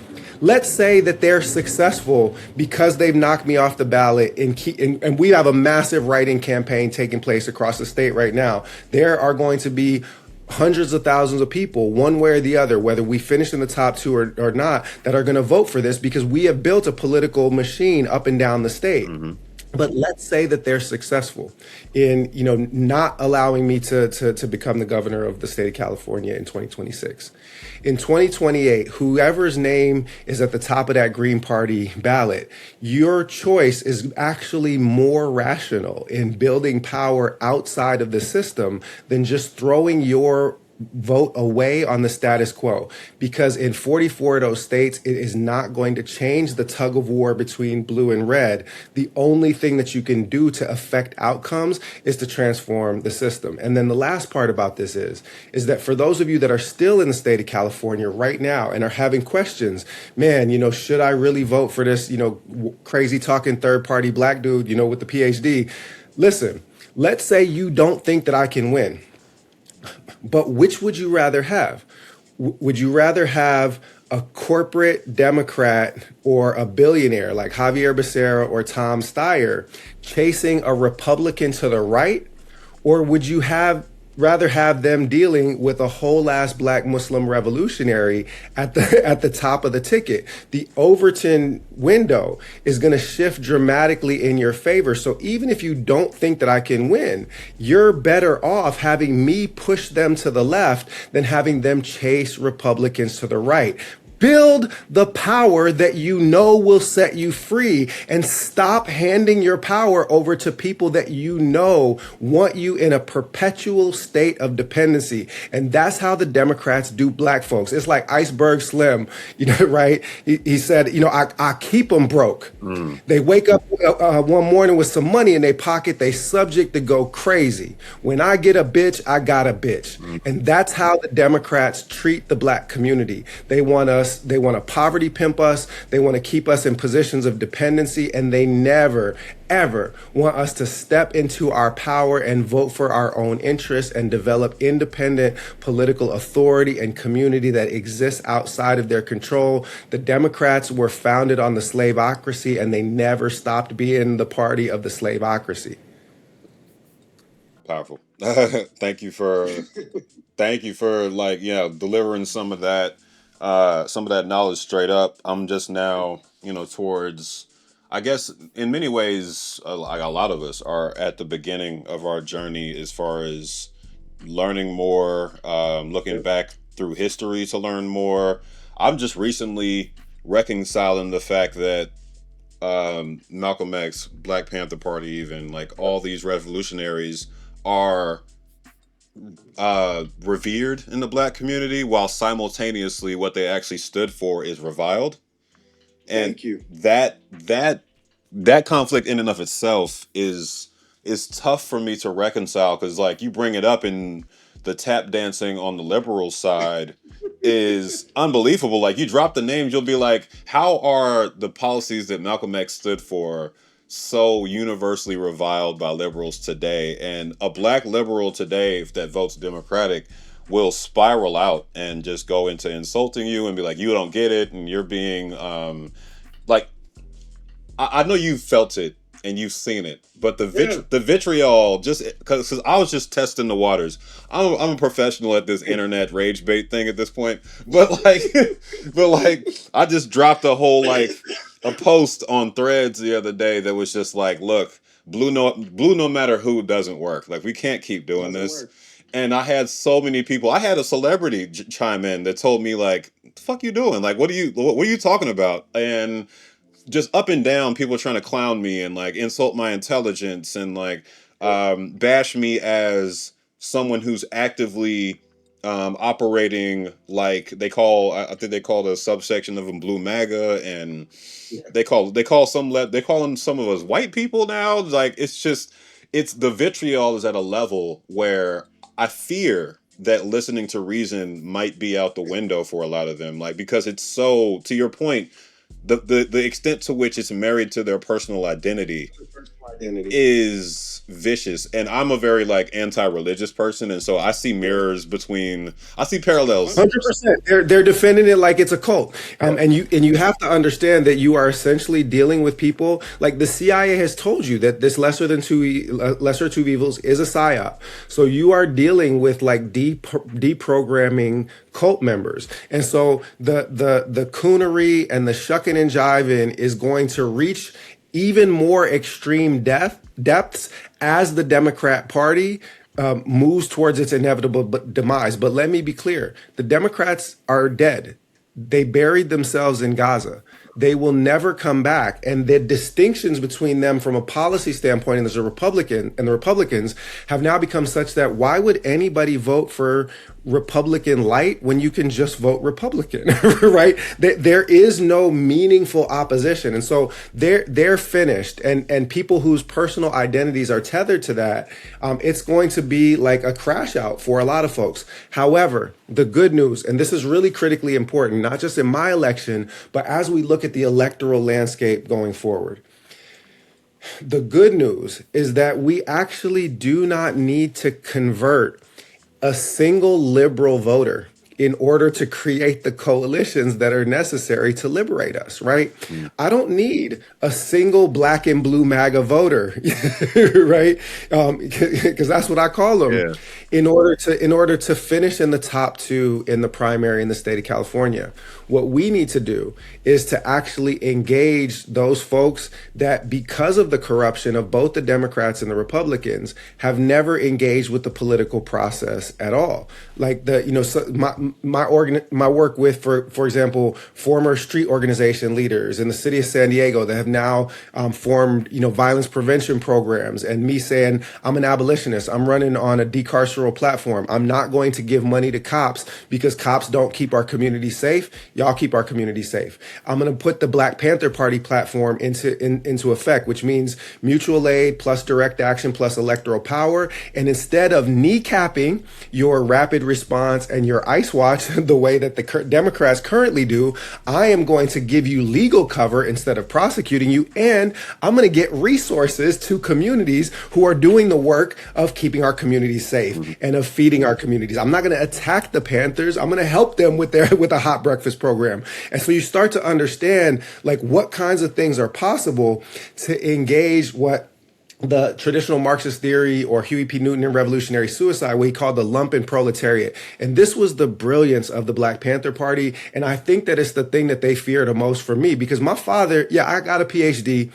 Let's say that they're successful because they've knocked me off the ballot and we have a massive write-in campaign taking place across the state right now. There are going to be hundreds of thousands of people, one way or the other, whether we finish in the top two or not, that are going to vote for this because we have built a political machine up and down the state. But let's say that they're successful in, not allowing me to become the governor of the state of California in 2026. In 2028, whoever's name is at the top of that Green Party ballot, your choice is actually more rational in building power outside of the system than just throwing your vote away on the status quo, because in 44 of those states, it is not going to change the tug of war between blue and red. The only thing that you can do to affect outcomes is to transform the system. And then the last part about this is that for those of you that are still in the state of California right now and are having questions, man, should I really vote for this, crazy talking third party Black dude, with the PhD? Listen, let's say you don't think that I can win. But which would you rather have? Would you rather have a corporate Democrat or a billionaire like Javier Becerra or Tom Steyer chasing a Republican to the right? Or would you rather have them dealing with a whole ass Black Muslim revolutionary at the top of the ticket? The Overton window is going to shift dramatically in your favor. So even if you don't think that I can win, you're better off having me push them to the left than having them chase Republicans to the right. Build the power that you know will set you free, and stop handing your power over to people that you know want you in a perpetual state of dependency. And that's how the Democrats do black folks. It's like Iceberg Slim, right? He said, I keep them broke. They wake up one morning with some money in their pocket, they subject to go crazy. When I get a bitch, I got a bitch. And that's how the Democrats treat the black community. They want to poverty pimp us, they want to keep us in positions of dependency, and they never, ever want us to step into our power and vote for our own interests and develop independent political authority and community that exists outside of their control. The Democrats were founded on the slaveocracy, and they never stopped being the party of the slaveocracy. Powerful. Thank you for like, delivering some of that knowledge straight up. I'm just now, towards, I guess in many ways, like a lot of us are at the beginning of our journey as far as learning more, looking back through history to learn more. I'm just recently reconciling the fact that Malcolm X, Black Panther Party, even like all these revolutionaries are revered in the black community, while simultaneously what they actually stood for is reviled. And Thank you. That conflict in and of itself is tough for me to reconcile, because like you bring it up, in the tap dancing on the liberal side is unbelievable. Like you drop the names, you'll be like, how are the policies that Malcolm X stood for so universally reviled by liberals today? And a black liberal today that votes Democratic will spiral out and just go into insulting you and be like, you don't get it, and you're being like, I know you've felt it and you've seen it, but the vitriol, just because I was just testing the waters. I'm a professional at this internet rage bait thing at this point, but like, I just dropped a whole a post on Threads the other day that was just like, look, blue no matter who doesn't work. Like we can't keep doing this. And I had so many people. I had a celebrity chime in that told me like, "The fuck you doing? Like, what are you talking about?" And just up and down, people trying to clown me and like insult my intelligence and like bash me as someone who's actively operating like I think they call a subsection of them Blue MAGA, and they call them some of us white people now. Like it's the vitriol is at a level where I fear that listening to reason might be out the window for a lot of them, like because it's so, to your point, the extent to which it's married to their personal identity is vicious. And I'm a very like anti-religious person, and so I see parallels. 100%. They're defending it like it's a cult, and you have to understand that you are essentially dealing with people like the CIA has told you that this lesser two evils is a psyop. So you are dealing with like deprogramming cult members, and so the coonery and the shucking and jiving is going to reach even more extreme depths as the Democrat Party moves towards its inevitable demise. But let me be clear, the Democrats are dead. They buried themselves in Gaza. They will never come back. And the distinctions between them from a policy standpoint and the Republicans have now become such that why would anybody vote for Republican light when you can just vote Republican, right? There is no meaningful opposition. And so they're finished. And people whose personal identities are tethered to that, it's going to be like a crash out for a lot of folks. However, the good news, and this is really critically important, not just in my election, but as we look at the electoral landscape going forward, the good news is that we actually do not need to convert a single liberal voter in order to create the coalitions that are necessary to liberate us, right? I don't need a single black and blue MAGA voter, right? Because that's what I call them. Yeah. In order to finish in the top two in the primary in the state of California. What we need to do is to actually engage those folks that, because of the corruption of both the Democrats and the Republicans, have never engaged with the political process at all. Like the, so my work with, for example, former street organization leaders in the city of San Diego that have now formed, violence prevention programs, and me saying, I'm an abolitionist. I'm running on a decarceral platform. I'm not going to give money to cops because cops don't keep our community safe. Y'all keep our community safe. I'm going to put the Black Panther Party platform into effect, which means mutual aid plus direct action plus electoral power. And instead of kneecapping your rapid response and your ICE watch the way that the Democrats currently do, I am going to give you legal cover instead of prosecuting you. And I'm going to get resources to communities who are doing the work of keeping our communities safe and of feeding our communities. I'm not going to attack the Panthers. I'm going to help them with a hot breakfast program. And so you start to understand like what kinds of things are possible to engage what the traditional Marxist theory or Huey P. Newton in Revolutionary Suicide, what he called the lumpen proletariat. And this was the brilliance of the Black Panther Party. And I think that it's the thing that they fear the most from me, because my father, I got a PhD.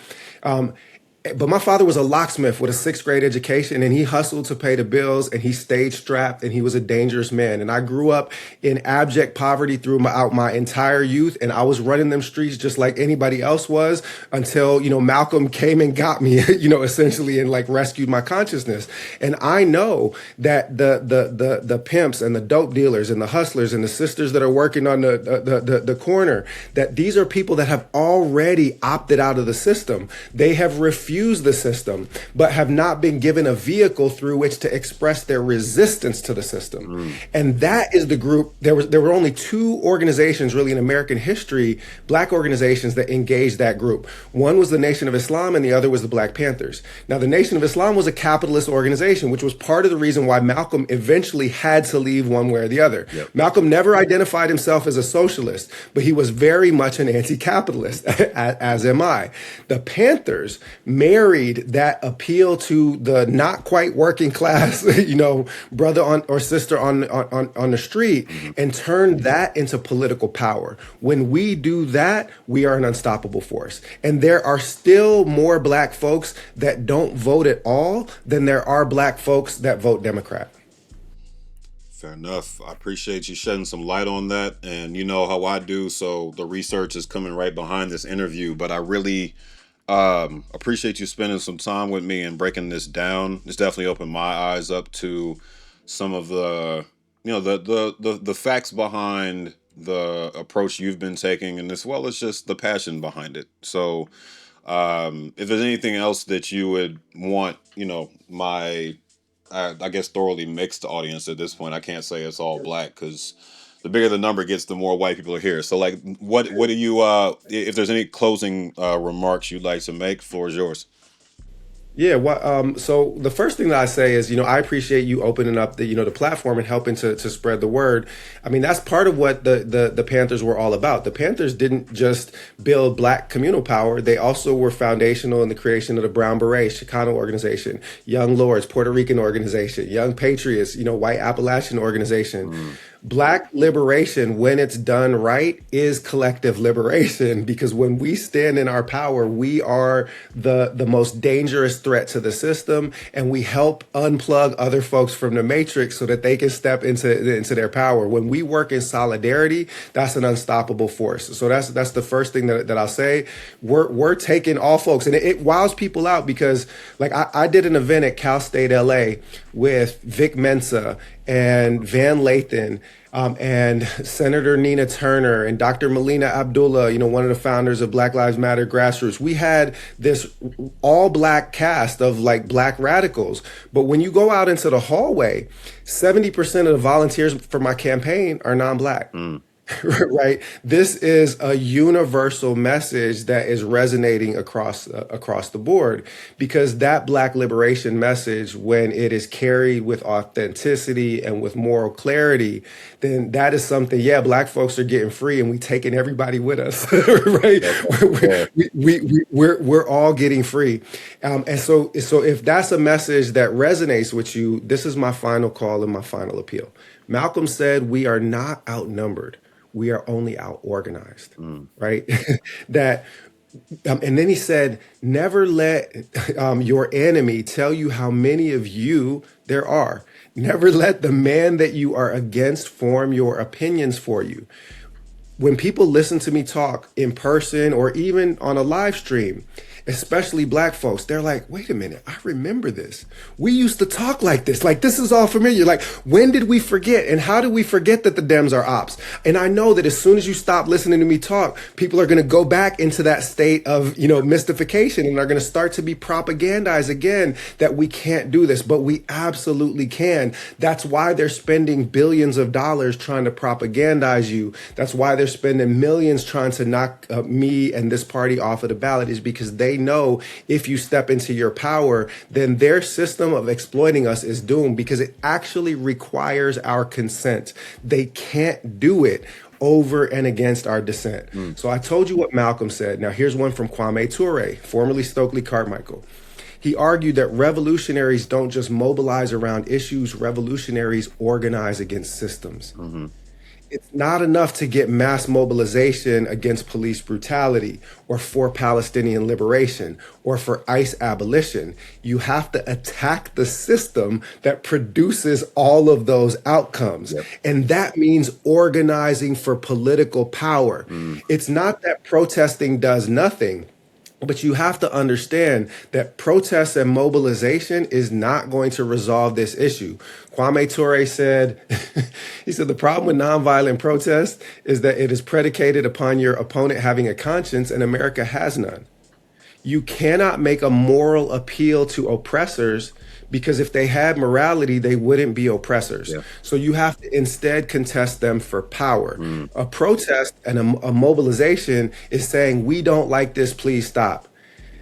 But my father was a locksmith with a sixth grade education, and he hustled to pay the bills, and he stayed strapped, and he was a dangerous man. And I grew up in abject poverty throughout my entire youth, and I was running them streets just like anybody else was until, Malcolm came and got me, essentially, and like rescued my consciousness. And I know that the pimps and the dope dealers and the hustlers and the sisters that are working on the corner, that these are people that have already opted out of the system. They have refused the system, but have not been given a vehicle through which to express their resistance to the system. And that is the group. There were only two organizations really in American history, Black organizations, that engaged that group. One was the Nation of Islam and the other was the Black Panthers. Now, the Nation of Islam was a capitalist organization, which was part of the reason why Malcolm eventually had to leave one way or the other. Yep. Malcolm never identified himself as a socialist, but he was very much an anti-capitalist, as am I. The Panthers married that appeal to the not quite working class, brother or sister on the street, and turned that into political power. When we do that, we are an unstoppable force. And there are still more Black folks that don't vote at all than there are Black folks that vote Democrat. Fair enough. I appreciate you shedding some light on that. And you know how I do, so the research is coming right behind this interview. But I really appreciate you spending some time with me and breaking this down. It's definitely opened my eyes up to some of the, the facts behind the approach you've been taking, and as well as just the passion behind it. So, if there's anything else that you would want, my, I guess, thoroughly mixed audience at this point, I can't say it's all Black, because the bigger the number gets, the more white people are here. So, like, what do you, if there's any closing remarks you'd like to make, floor is yours. Yeah, so the first thing that I say is, I appreciate you opening up the platform and helping to spread the word. I mean, that's part of what the Panthers were all about. The Panthers didn't just build Black communal power. They also were foundational in the creation of the Brown Berets, Chicano organization, Young Lords, Puerto Rican organization, Young Patriots, White Appalachian organization. Black liberation, when it's done right, is collective liberation, because when we stand in our power, we are the most dangerous threat to the system, and we help unplug other folks from the matrix so that they can step into their power. When we work in solidarity, that's an unstoppable force. So that's the first thing that I'll say. We're taking all folks, and it wows people out, because like I did an event at Cal State LA with Vic Mensa and Van Lathan, and Senator Nina Turner and Dr. Melina Abdullah, one of the founders of Black Lives Matter Grassroots. We had this all Black cast of like Black radicals. But when you go out into the hallway, 70% of the volunteers for my campaign are non-Black. Right. This is a universal message that is resonating across the board, because that Black liberation message, when it is carried with authenticity and with moral clarity, then that is something. Yeah, Black folks are getting free, and we taking everybody with us. Right. We're all getting free. And so if that's a message that resonates with you, this is my final call and my final appeal. Malcolm said, we are not outnumbered. we are only out organized, Mm. right? that And then he said, never let your enemy tell you how many of you there are. Never let the man that you are against form your opinions for you. When people listen to me talk in person or even on a live stream, especially black folks, they're like, wait a minute, I remember this. We used to talk like this. Like, this is all familiar. Like, when did we forget? And how did we forget that the Dems are ops? And I know that as soon as you stop listening to me talk, people are going to go back into that state of, mystification, and are going to start to be propagandized again that we can't do this, but we absolutely can. That's why they're spending billions of dollars trying to propagandize you. That's why they're spending millions trying to knock me and this party off of the ballot, is because they know if you step into your power, then their system of exploiting us is doomed, because it actually requires our consent. They can't do it over and against our dissent. So I told you what Malcolm said. Now here's one from Kwame Ture, formerly Stokely Carmichael. He argued that revolutionaries don't just mobilize around issues, revolutionaries organize against systems. It's not enough to get mass mobilization against police brutality or for Palestinian liberation or for ICE abolition. You have to attack the system that produces all of those outcomes. Yep. And that means organizing for political power. It's not that protesting does nothing. But you have to understand that protests and mobilization is not going to resolve this issue. Kwame Ture said, he said, the problem with nonviolent protest is that it is predicated upon your opponent having a conscience, and America has none. You cannot make a moral appeal to oppressors, because if they had morality, they wouldn't be oppressors. Yeah. So you have to instead contest them for power. A protest and a mobilization is saying, we don't like this, please stop.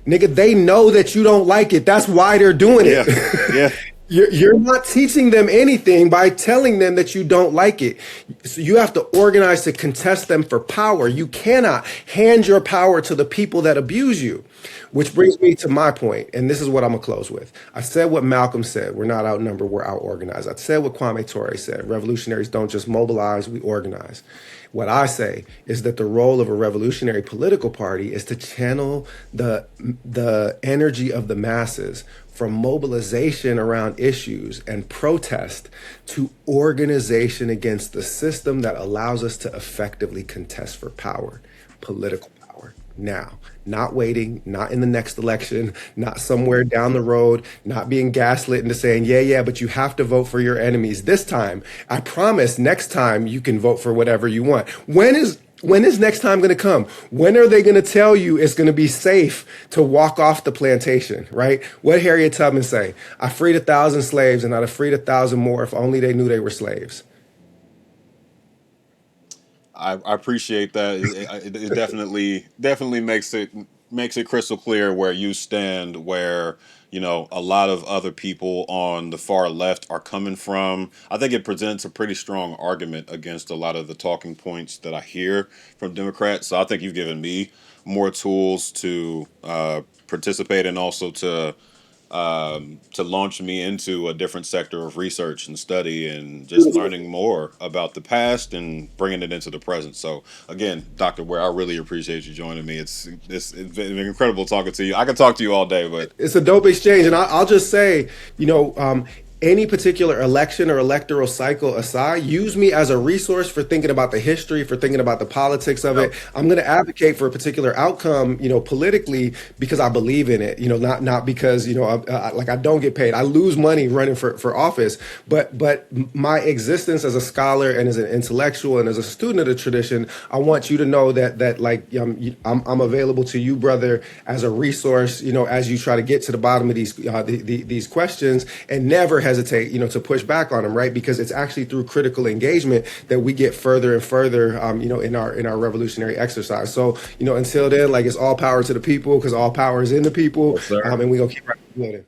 Nigga, they know that you don't like it. That's why they're doing it. Yeah. You're not teaching them anything by telling them that you don't like it. So you have to organize to contest them for power. You cannot hand your power to the people that abuse you. Which brings me to my point, and this is what I'm going to close with. I said what Malcolm said. We're not outnumbered, we're out-organized. I said what Kwame Ture said. Revolutionaries don't just mobilize, we organize. What I say is that the role of a revolutionary political party is to channel the energy of the masses from mobilization around issues and protest to organization against the system that allows us to effectively contest for power, political power. Now, not waiting, not in the next election, not somewhere down the road, not being gaslit into saying, yeah, but you have to vote for your enemies. This time, I promise next time you can vote for whatever you want. When is next time going to come? When are they going to tell you it's going to be safe to walk off the plantation, right? What Harriet Tubman say? I freed 1,000 slaves and I'd have freed 1,000 more if only they knew they were slaves. I appreciate that. It definitely makes it crystal clear where you stand, where a lot of other people on the far left are coming from. I think it presents a pretty strong argument against a lot of the talking points that I hear from Democrats. So I think you've given me more tools to participate, and also to launch me into a different sector of research and study, and just learning more about the past and bringing it into the present. So again, Dr. Ware, I really appreciate you joining me. It's been incredible talking to you. I could talk to you all day, but it's a dope exchange. And I'll just say, any particular election or electoral cycle aside, use me as a resource for thinking about the history, for thinking about the politics of it. I'm going to advocate for a particular outcome, politically, because I believe in it, not because, I don't get paid. I lose money running for office, but my existence as a scholar and as an intellectual and as a student of the tradition, I want you to know that I'm available to you, brother, as a resource, as you try to get to the bottom of these questions, and never hesitate, to push back on them, right? Because it's actually through critical engagement that we get further and further, in our revolutionary exercise. So, until then, it's all power to the people, because all power is in the people, Yes, sir. and we gonna keep building.